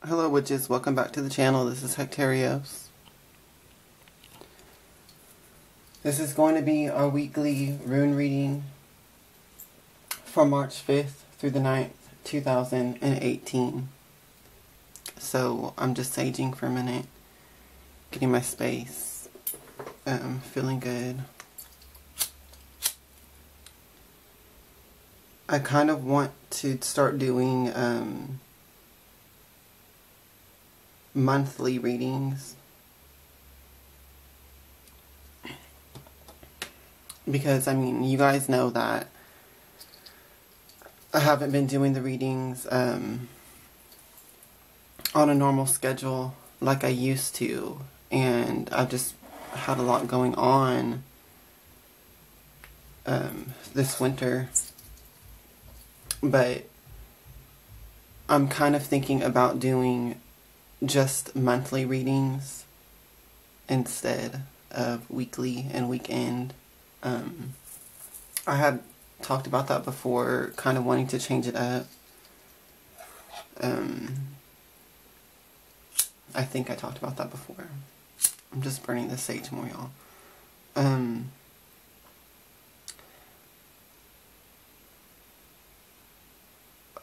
Hello witches, welcome back to the channel. This is Hekterios. This is going to be our weekly rune reading for March 5th through the 9th, 2018. So I'm just saging for a minute, getting my space, feeling good. I kind of want to start doing monthly readings, because I mean, you guys know that I haven't been doing the readings on a normal schedule like I used to, and I've just had a lot going on this winter. But I'm kind of thinking about doing just monthly readings instead of weekly and weekend. I had talked about that before, kind of wanting to change it up. I think I talked about that before. I'm just burning the sage more, y'all.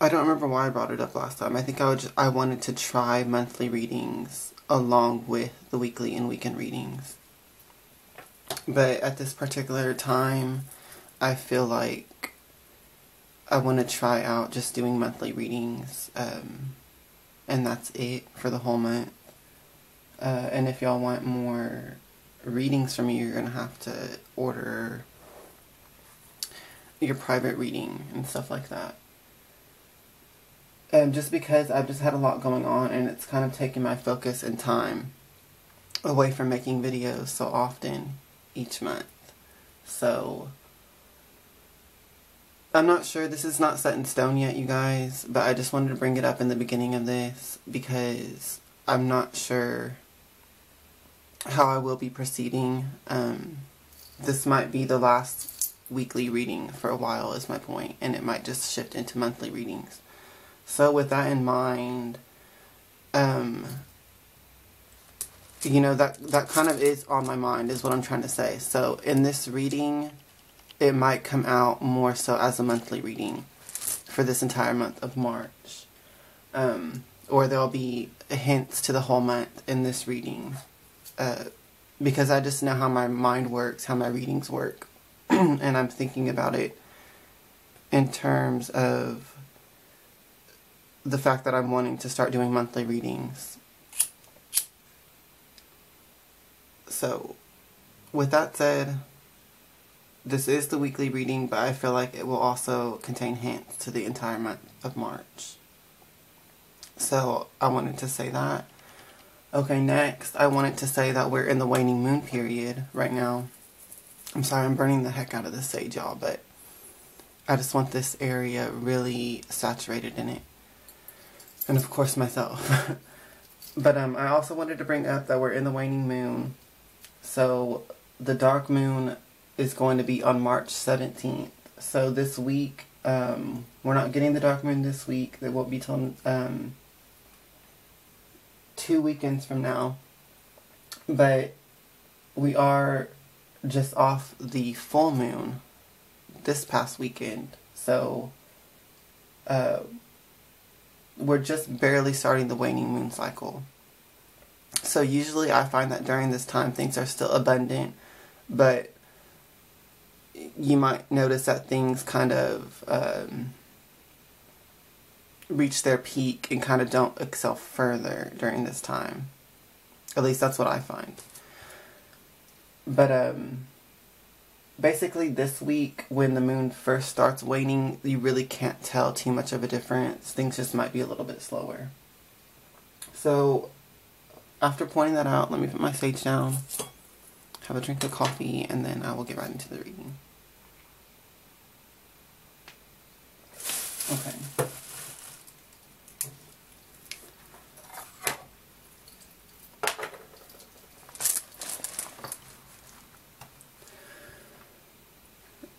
I don't remember why I brought it up last time. I think I wanted to try monthly readings along with the weekly and weekend readings. But at this particular time, I feel like I want to try out just doing monthly readings. And that's it for the whole month. And if y'all want more readings from me, you're going to have to order your private reading and stuff like that. Just because I've just had a lot going on, and it's kind of taking my focus and time away from making videos so often each month. So I'm not sure, this is not set in stone yet, you guys, but I just wanted to bring it up in the beginning of this because I'm not sure how I will be proceeding. This might be the last weekly reading for a while, is my point, and it might just shift into monthly readings. So with that in mind, you know, that kind of is on my mind, is what I'm trying to say. So in this reading, it might come out more so as a monthly reading for this entire month of March. Or there'll be hints to the whole month in this reading. Because I just know how my mind works, how my readings work. And I'm thinking about it in terms of the fact that I'm wanting to start doing monthly readings. So, with that said, this is the weekly reading, but I feel like it will also contain hints to the entire month of March. So, I wanted to say that. Okay, next, I wanted to say that we're in the waning moon period right now. I'm sorry, I'm burning the heck out of this sage, y'all, but I just want this area really saturated in it. And of course myself. But I also wanted to bring up that we're in the waning moon. So the dark moon is going to be on March 17th. So this week, we're not getting the dark moon this week. It won't be till 2 weekends from now. But we are just off the full moon this past weekend. So we're just barely starting the waning moon cycle. So usually I find that during this time things are still abundant, but you might notice that things kind of reach their peak and kind of don't excel further during this time. At least that's what I find. But basically this week, when the moon first starts waning, you really can't tell too much of a difference. Things just might be a little bit slower. So, after pointing that out, let me put my sage down, have a drink of coffee, and then I will get right into the reading. Okay.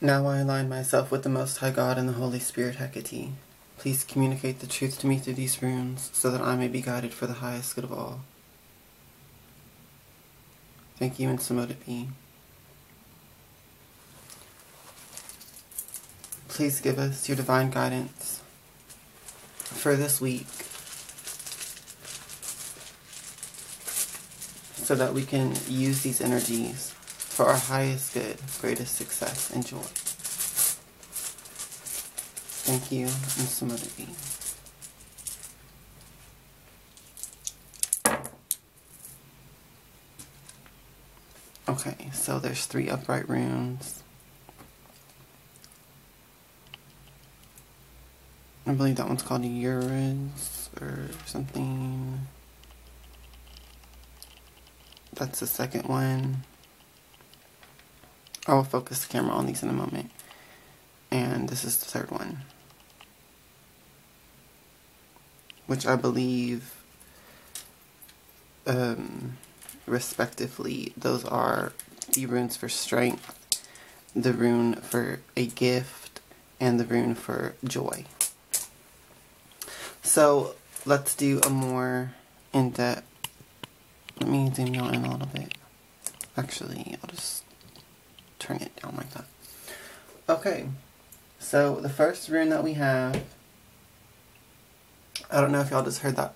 Now I align myself with the Most High God and the Holy Spirit Hecate. Please communicate the truth to me through these runes so that I may be guided for the highest good of all. Thank you, and so mote it be. Please give us your divine guidance for this week so that we can use these energies for our highest good, greatest success, and joy. Thank you, and so mote it be. Okay, so there's 3 upright runes. I believe that one's called Uruz or something. That's the second one. I will focus the camera on these in a moment. And this is the third one, which I believe, respectively, those are the runes for strength, the rune for a gift, and the rune for joy. So let's do a more in-depth. Let me zoom y'all in a little bit. Actually, I'll just turn it down like that. Okay, so the first rune that we have, I don't know if y'all just heard that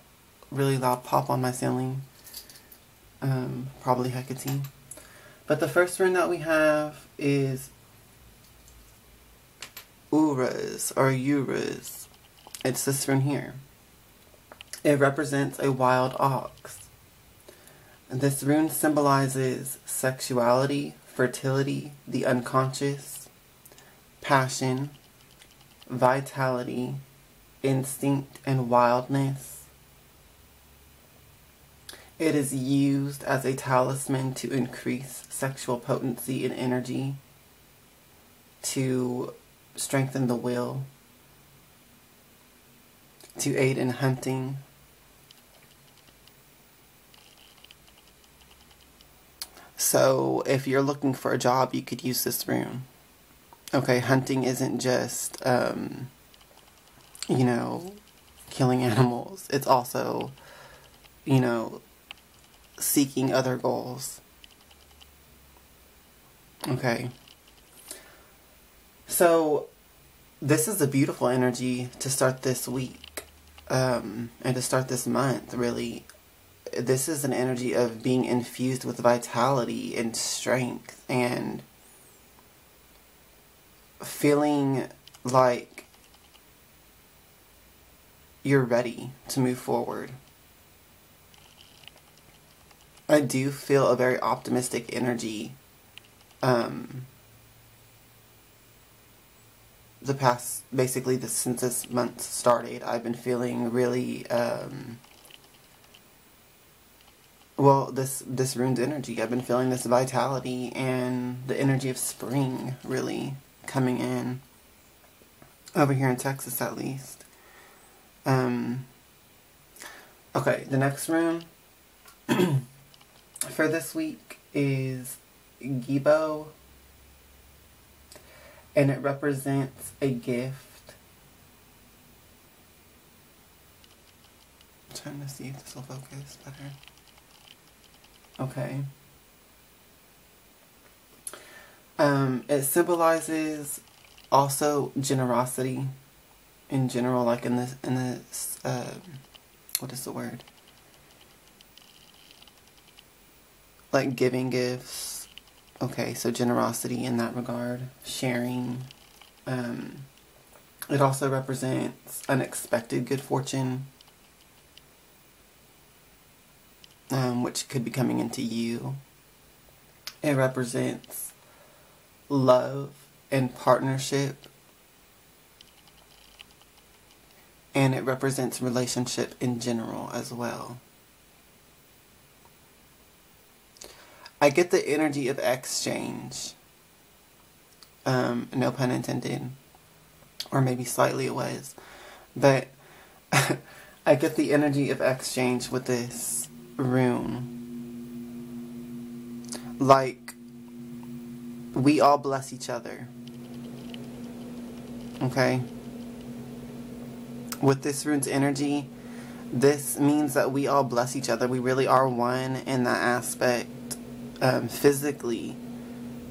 really loud pop on my ceiling. Probably Hekterios. But the first rune that we have is Uruz or Uruz. It's this rune here. It represents a wild ox. This rune symbolizes sexuality, fertility, the unconscious, passion, vitality, instinct, and wildness. It is used as a talisman to increase sexual potency and energy, to strengthen the will, to aid in hunting. So if you're looking for a job, you could use this rune. Okay, hunting isn't just, you know, killing animals. It's also, you know, seeking other goals. Okay. So this is a beautiful energy to start this week, and to start this month, really. This is an energy of being infused with vitality and strength and feeling like you're ready to move forward. I do feel a very optimistic energy. Since this month started, I've been feeling really, this rune's energy. I've been feeling this vitality and the energy of spring really coming in over here in Texas, at least. Okay, the next rune for this week is Gebo, and it represents a gift. I'm trying to see if this will focus better. Okay. It symbolizes also generosity in general, like in this, what is the word? Like giving gifts. Okay, so generosity in that regard, sharing. It also represents unexpected good fortune, which could be coming into you. It represents love and partnership, and it represents relationship in general as well. I get the energy of exchange, no pun intended, or maybe slightly it was, but I get the energy of exchange with this rune. Like, we all bless each other. Okay? with this rune's energy, this means that we all bless each other. We really are one in that aspect, physically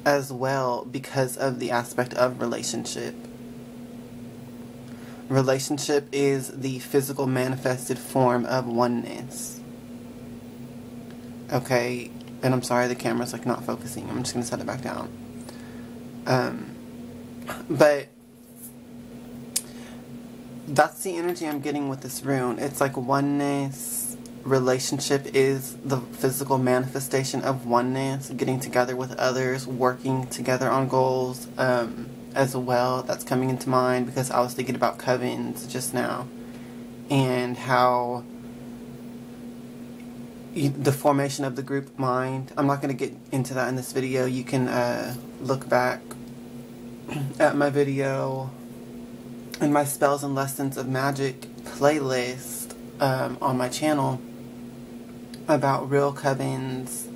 as well, because of the aspect of relationship. Relationship is the physical manifested form of oneness. Okay, and I'm sorry the camera's like not focusing. I'm just going to set it back down. But that's the energy I'm getting with this rune. It's like oneness. Relationship is the physical manifestation of oneness. Getting together with others, working together on goals as well. That's coming into mind because I was thinking about covens just now. And how the formation of the group mind. I'm not going to get into that in this video. You can look back at my video and my Spells and Lessons of Magic playlist on my channel about real covens.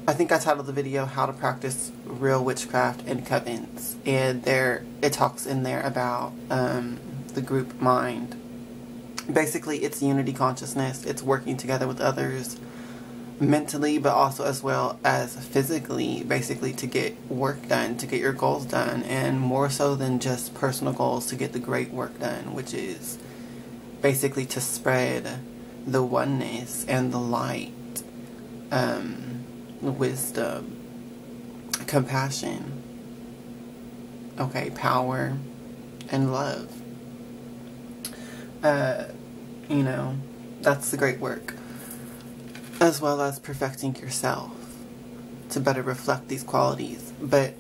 I think I titled the video How to Practice Real Witchcraft in Covens, and it talks in there about the group mind. Basically, it's unity consciousness. It's working together with others mentally, but also as well as physically, basically to get work done, to get your goals done, and more so than just personal goals, to get the great work done, which is basically to spread the oneness and the light, wisdom, compassion, okay, power, and love. You know, that's the great work. As well as perfecting yourself to better reflect these qualities. But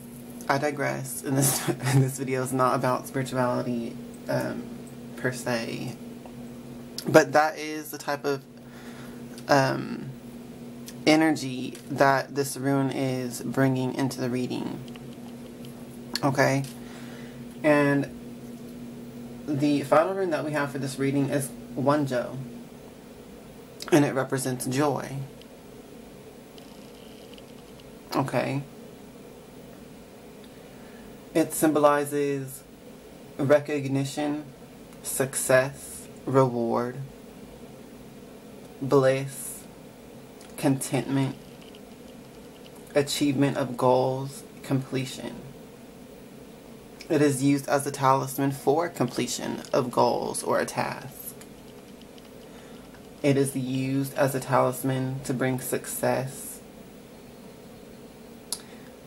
I digress. And this video is not about spirituality per se. But that is the type of energy that this rune is bringing into the reading. Okay? And the final rune that we have for this reading is Wunjo. And it represents joy. Okay. It symbolizes recognition, success, reward, bliss, contentment, achievement of goals, completion. It is used as a talisman for completion of goals or a task. It is used as a talisman to bring success,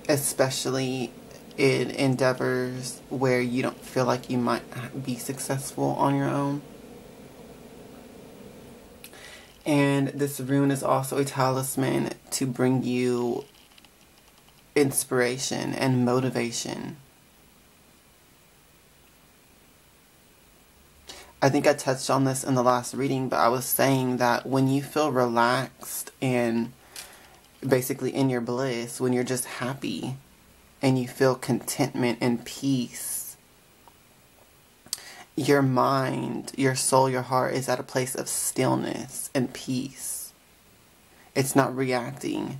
especially in endeavors where you don't feel like you might be successful on your own. And this rune is also a talisman to bring you inspiration and motivation. I think I touched on this in the last reading, but I was saying that when you feel relaxed and basically in your bliss, when you're just happy and you feel contentment and peace, your mind, your soul, your heart is at a place of stillness and peace. It's not reacting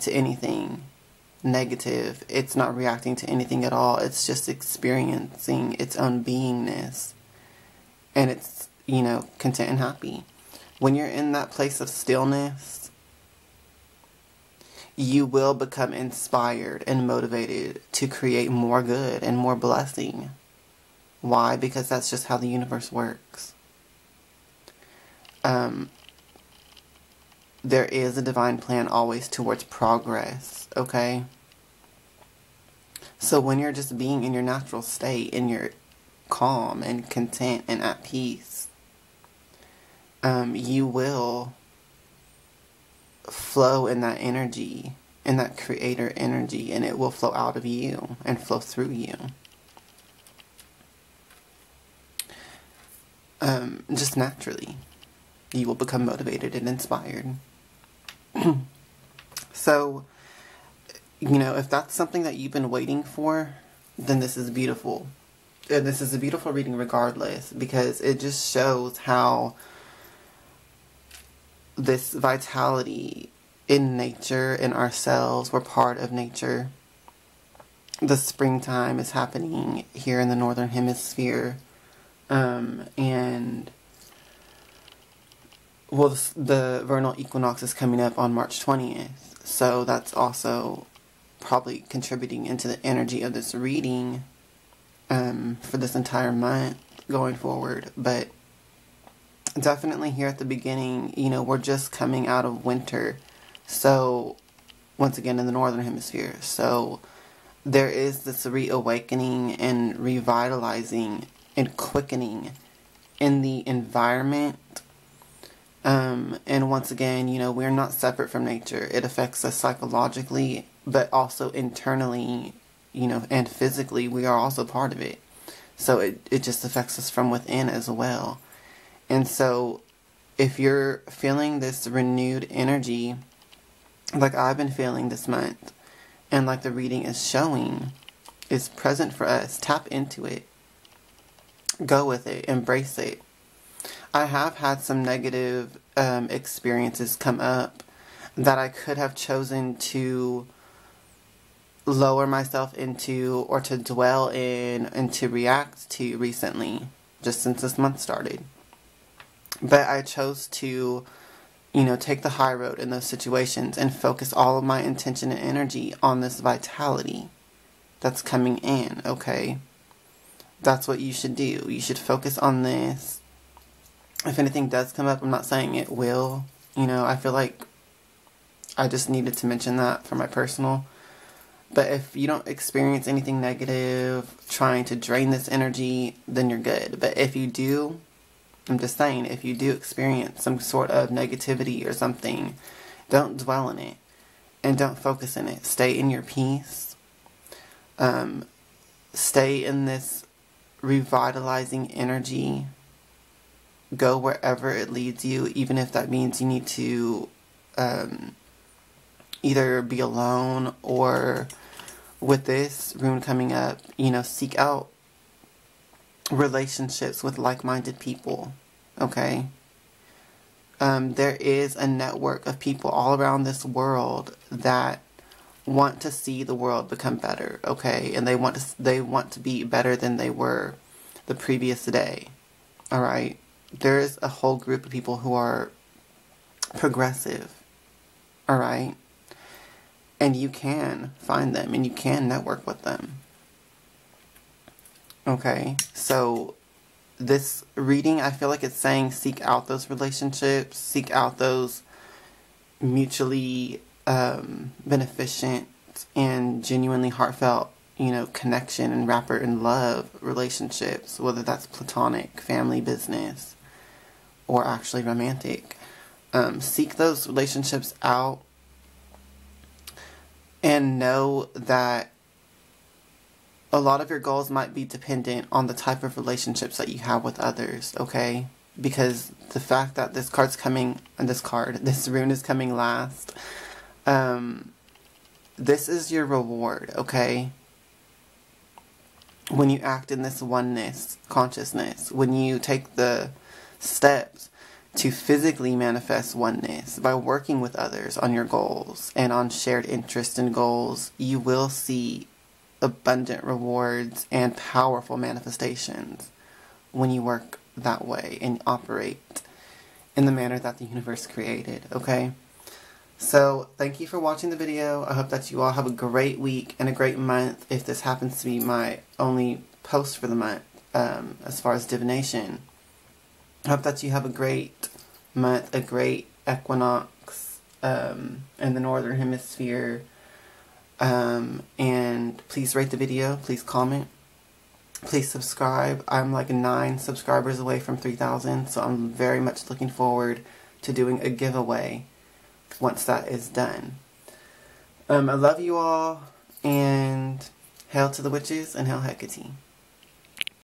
to anything negative. It's not reacting to anything at all. It's just experiencing its own beingness. And it's, you know, content and happy. When you're in that place of stillness, you will become inspired and motivated to create more good and more blessing. Why? Because that's just how the universe works. There is a divine plan always towards progress, okay? So when you're just being in your natural state, in your calm and content and at peace, you will flow in that energy, in that creator energy, and it will flow out of you and flow through you. Just naturally, you will become motivated and inspired. So, you know, if that's something that you've been waiting for, then this is beautiful. And this is a beautiful reading regardless, because it just shows how this vitality in nature, in ourselves, we're part of nature. the springtime is happening here in the Northern Hemisphere. And, well, the vernal equinox is coming up on March 20th. So that's also probably contributing into the energy of this reading for this entire month going forward. But definitely here at the beginning, you know, we're just coming out of winter. So, once again, in the Northern Hemisphere. So, there is this reawakening and revitalizing and quickening in the environment. And once again, you know, we're not separate from nature. It affects us psychologically, but also internally, you know, and physically, we are also part of it. So it just affects us from within as well. And so if you're feeling this renewed energy, like I've been feeling this month, and like the reading is showing, is present for us, tap into it. Go with it. Embrace it. I have had some negative experiences come up that I could have chosen to lower myself into, or to dwell in, and to react to recently, just since this month started. But I chose to, you know, take the high road in those situations and focus all of my intention and energy on this vitality that's coming in, okay? That's what you should do. You should focus on this. If anything does come up, I'm not saying it will. You know, I feel like I just needed to mention that for my personal. But if you don't experience anything negative, trying to drain this energy, then you're good. But if you do, I'm just saying, if you do experience some sort of negativity or something, don't dwell in it. And don't focus in it. Stay in your peace. Stay in this revitalizing energy. Go wherever it leads you, even if that means you need to either be alone, or with this rune coming up, you know, seek out relationships with like-minded people, okay? There is a network of people all around this world that want to see the world become better, okay? And they want to be better than they were the previous day, all right? There's a whole group of people who are progressive, all right? And you can find them, and you can network with them. Okay, so this reading, I feel like it's saying seek out those relationships, seek out those mutually beneficent and genuinely heartfelt, you know, connection and rapper and love relationships, whether that's platonic, family, business, or actually romantic. Seek those relationships out, and know that a lot of your goals might be dependent on the type of relationships that you have with others, okay? Because the fact that this rune is coming last, this is your reward, okay? When you act in this oneness consciousness, when you take the steps to physically manifest oneness by working with others on your goals and on shared interests and goals, you will see abundant rewards and powerful manifestations when you work that way and operate in the manner that the universe created, okay? So, thank you for watching the video. I hope that you all have a great week and a great month, if this happens to be my only post for the month, as far as divination. I hope that you have a great month, a great equinox in the Northern Hemisphere. And please rate the video, please comment, please subscribe. I'm like 9 subscribers away from 3,000, so I'm very much looking forward to doing a giveaway once that is done. I love you all, and hail to the witches and hail Hecate.